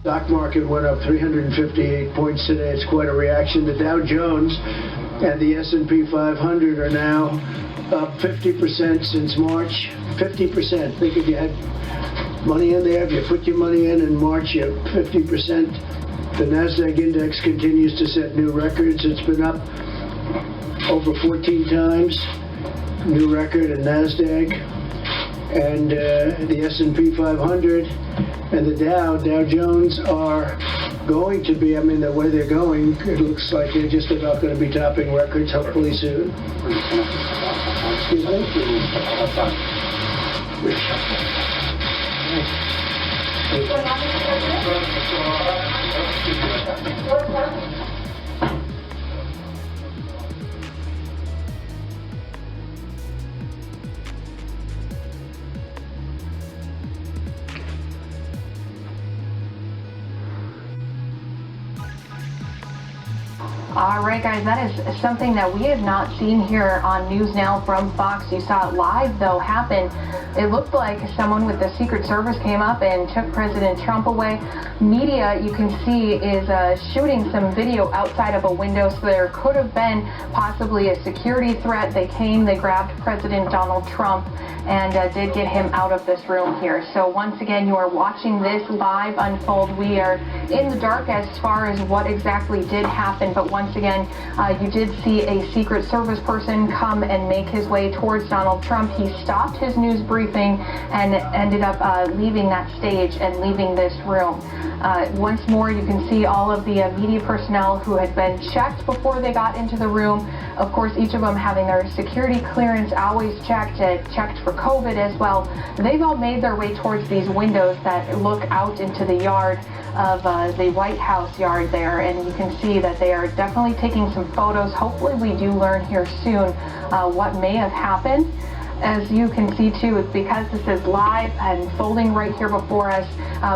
Stock market went up 358 points today. It's quite a reaction. The Dow Jones and the S&P 500 are now up 50% since March. 50%. Think if you had money in there, if you put your money in March, you're 50%. The NASDAQ index continues to set new records. It's been up over 14 times. New record in NASDAQ. And the S&P 500 and the Dow Jones are going to be, I mean, the way they're going, it looks like they're just about going to be topping records hopefully soon. Excuse me? All right, guys, that is something that we have not seen here on News Now from Fox. You saw it live, though, happen. It looked like someone with the Secret Service came up and took President Trump away. Media, you can see, is shooting some video outside of a window, so there could have been possibly a security threat. They came, they grabbed President Donald Trump, and did get him out of this room here. So once again, you are watching this live unfold. We are in the dark as far as what exactly did happen, but once again, you did see a Secret Service person come and make his way towards Donald Trump. He stopped his news briefing and ended up leaving that stage and leaving this room. Once more, you can see all of the media personnel who had been checked before they got into the room. Of course, each of them having their security clearance always checked, checked for COVID as well. They've all made their way towards these windows that look out into the yard of the White House yard there, and you can see that they are definitely taking some photos. Hopefully we do learn here soon what may have happened. As you can see too, because this is live and folding right here before us,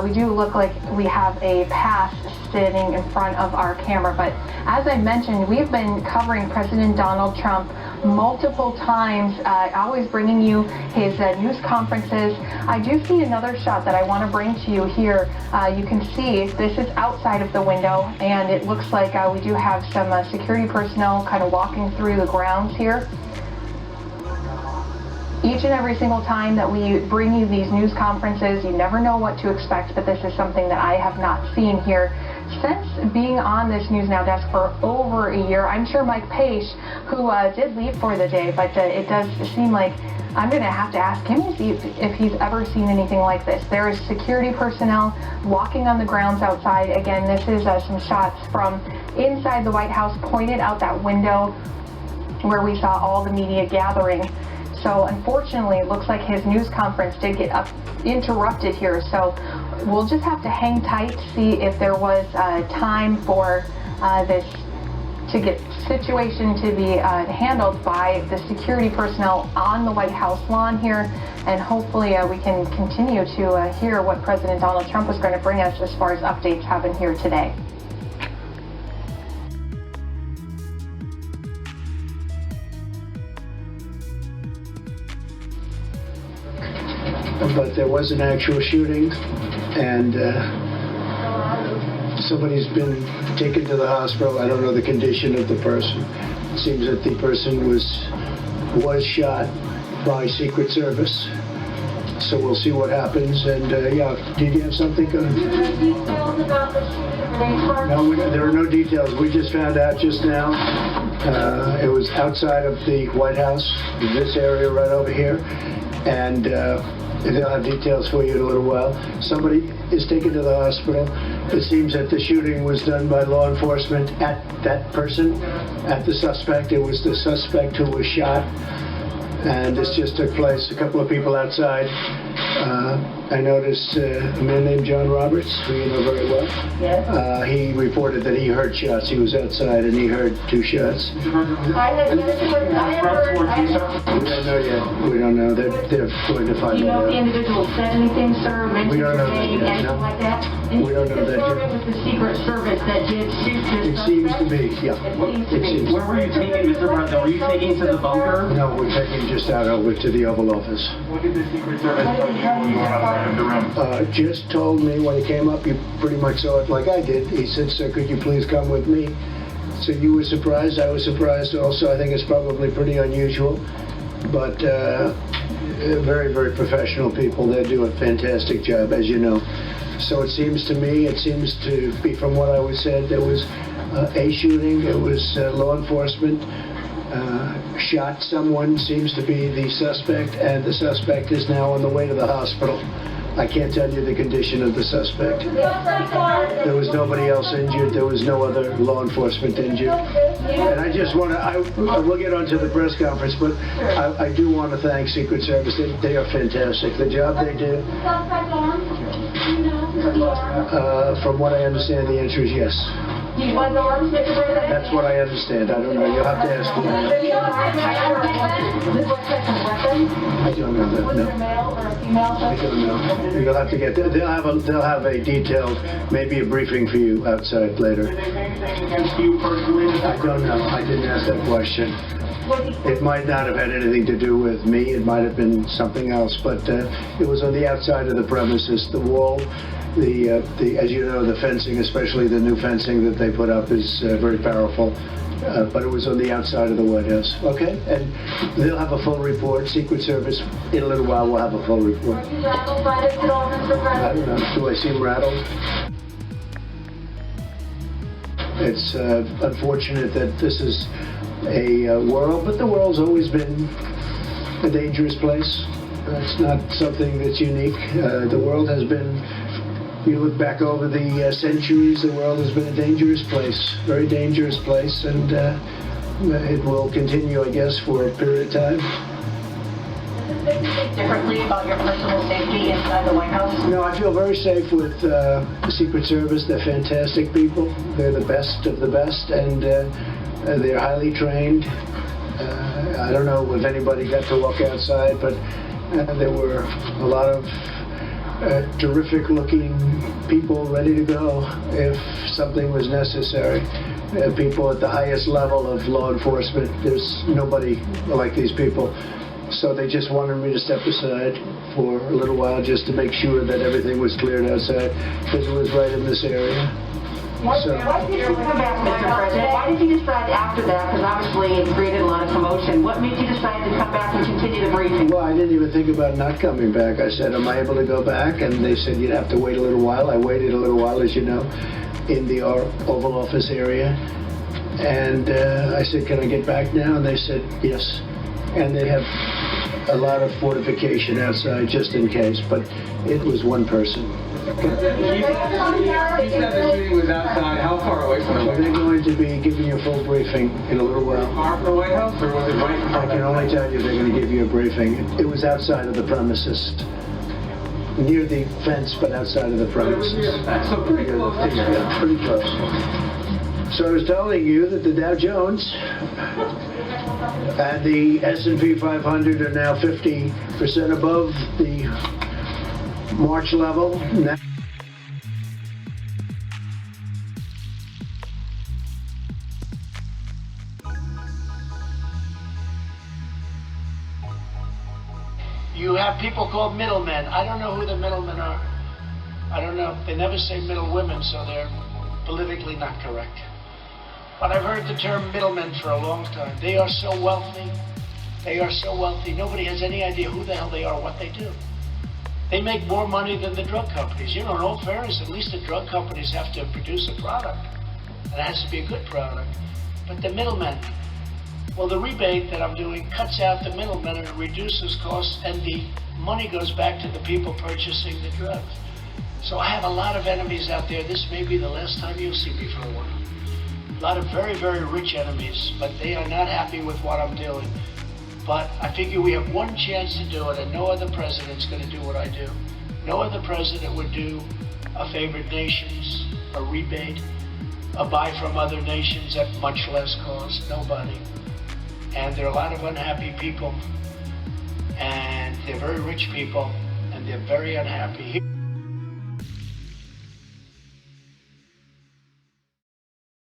we do look like we have a pass sitting in front of our camera. But as I mentioned, we've been covering President Donald Trump multiple times, always bringing you his news conferences. I do see another shot that I want to bring to you here. You can see this is outside of the window, and it looks like we do have some security personnel kind of walking through the grounds here. Each and every single time that we bring you these news conferences, you never know what to expect, but this is something that I have not seen here since being on this News Now desk for over a year. I'm sure Mike Page, who did leave for the day, but it does seem like I'm going to have to ask him to see if he's ever seen anything like this. There is security personnel walking on the grounds outside. Again, this is some shots from inside the White House pointed out that window where we saw all the media gathering. So unfortunately, it looks like his news conference did get interrupted here. So we'll just have to hang tight to see if there was time for this situation to be handled by the security personnel on the White House lawn here. And hopefully we can continue to hear what President Donald Trump is going to bring us as far as updates happen here today. But there was an actual shooting, and somebody's been taken to the hospital. I don't know the condition of the person. It seems that the person was shot by Secret Service. So we'll see what happens. And yeah, did you have something? Details about the shooting? No, there are no details. We just found out just now. It was outside of the White House, this area right over here, and they'll have details for you in a little while. Somebody is taken to the hospital. It seems that the shooting was done by law enforcement at that person, at the suspect. It was the suspect who was shot. And this just took place. A couple of people outside. I noticed a man named John Roberts, who you know very well. Yes. He reported that he heard shots. He was outside and he heard 2 shots. I heard. We don't know yet. We don't know. They're going to find out. Do you know if the individual said anything, sir? We don't know Anything like that? We don't know that yet. It was the Secret Service that did shoot this It seems to be, yeah. It seems. Where were you taking, Mr. President? Were you taking to the bunker? No, we're taking just out over to the Oval Office. What did the Secret Service tell you Just told me when he came up, you pretty much saw it like I did. He said, "Sir, could you please come with me?" So you were surprised. I was surprised also. I think it's probably pretty unusual, but very, very professional people. They do a fantastic job, as you know. So it seems to me, it seems to be from what I was said, there was a shooting. It was law enforcement shot someone, seems to be the suspect, and the suspect is now on the way to the hospital. I can't tell you the condition of the suspect. There was nobody else injured. There was no other law enforcement injured. And I just want to, we'll get on to the press conference, but I do want to thank Secret Service. They are fantastic. The job they do, from what I understand, the answer is yes. That's what I understand. I don't know. You'll have to ask them. I don't know that. No. I don't know. You'll have to get. They'll have a detailed, maybe a briefing for you outside later. I don't know. I didn't ask that question. It might not have had anything to do with me. It might have been something else. But it was on the outside of the premises. The wall. As you know, the fencing, especially the new fencing that they put up, is very powerful. But it was on the outside of the White House. Okay? And they'll have a full report. Secret Service, in a little while, will have a full report. Are you rattled by this at all, Mr. President? I don't know. Do I seem rattled? It's unfortunate that this is a world, but the world's always been a dangerous place. It's not something that's unique. The world has been. You look back over the centuries, the world has been a dangerous place, very dangerous place, and it will continue, I guess, for a period of time. Does this make you think differently about your personal safety inside the White House? No, I feel very safe with the Secret Service. They're fantastic people. They're the best of the best, and they're highly trained. I don't know if anybody got to walk outside, but there were a lot of terrific-looking people ready to go if something was necessary. People at the highest level of law enforcement. There's nobody like these people. So they just wanted me to step aside for a little while just to make sure that everything was cleared outside, because it was right in this area. Why did you come back, Mr. President? Why did you decide after that? Because obviously it created a lot of commotion. What made you decide to come back and continue the briefing? Well, I didn't even think about not coming back. I said, am I able to go back? And they said, you'd have to wait a little while. I waited a little while, as you know, in the Oval Office area. And I said, can I get back now? And they said, yes. And they have a lot of fortification outside just in case, but it was one person. He said the shooting was outside. How far away from the White House? They're going to be giving you a full briefing in a little while. Far from the White House, or was it right in front I can only tell you they're going to give you a briefing. It was outside of the premises. Near the fence, but outside of the premises. So pretty close. Yeah, pretty close. So I was telling you that the Dow Jones and the S&P 500 are now 50% above the March level. Now you have people called middlemen. I don't know who the middlemen are. I don't know. They never say middle women, so they're politically not correct. But I've heard the term middlemen for a long time. They are so wealthy. They are so wealthy. Nobody has any idea who the hell they are or what they do. They make more money than the drug companies. You know, in all fairness, at least the drug companies have to produce a product. And it has to be a good product. But the middlemen, well, the rebate that I'm doing cuts out the middlemen and it reduces costs, and the money goes back to the people purchasing the drugs. So I have a lot of enemies out there. This may be the last time you'll see me for a while. A lot of very, very rich enemies, but they are not happy with what I'm doing. But I figure we have one chance to do it, and no other president's going to do what I do. No other president would do a favored nations, a rebate, a buy from other nations at much less cost. Nobody. And there are a lot of unhappy people, and they're very rich people, and they're very unhappy.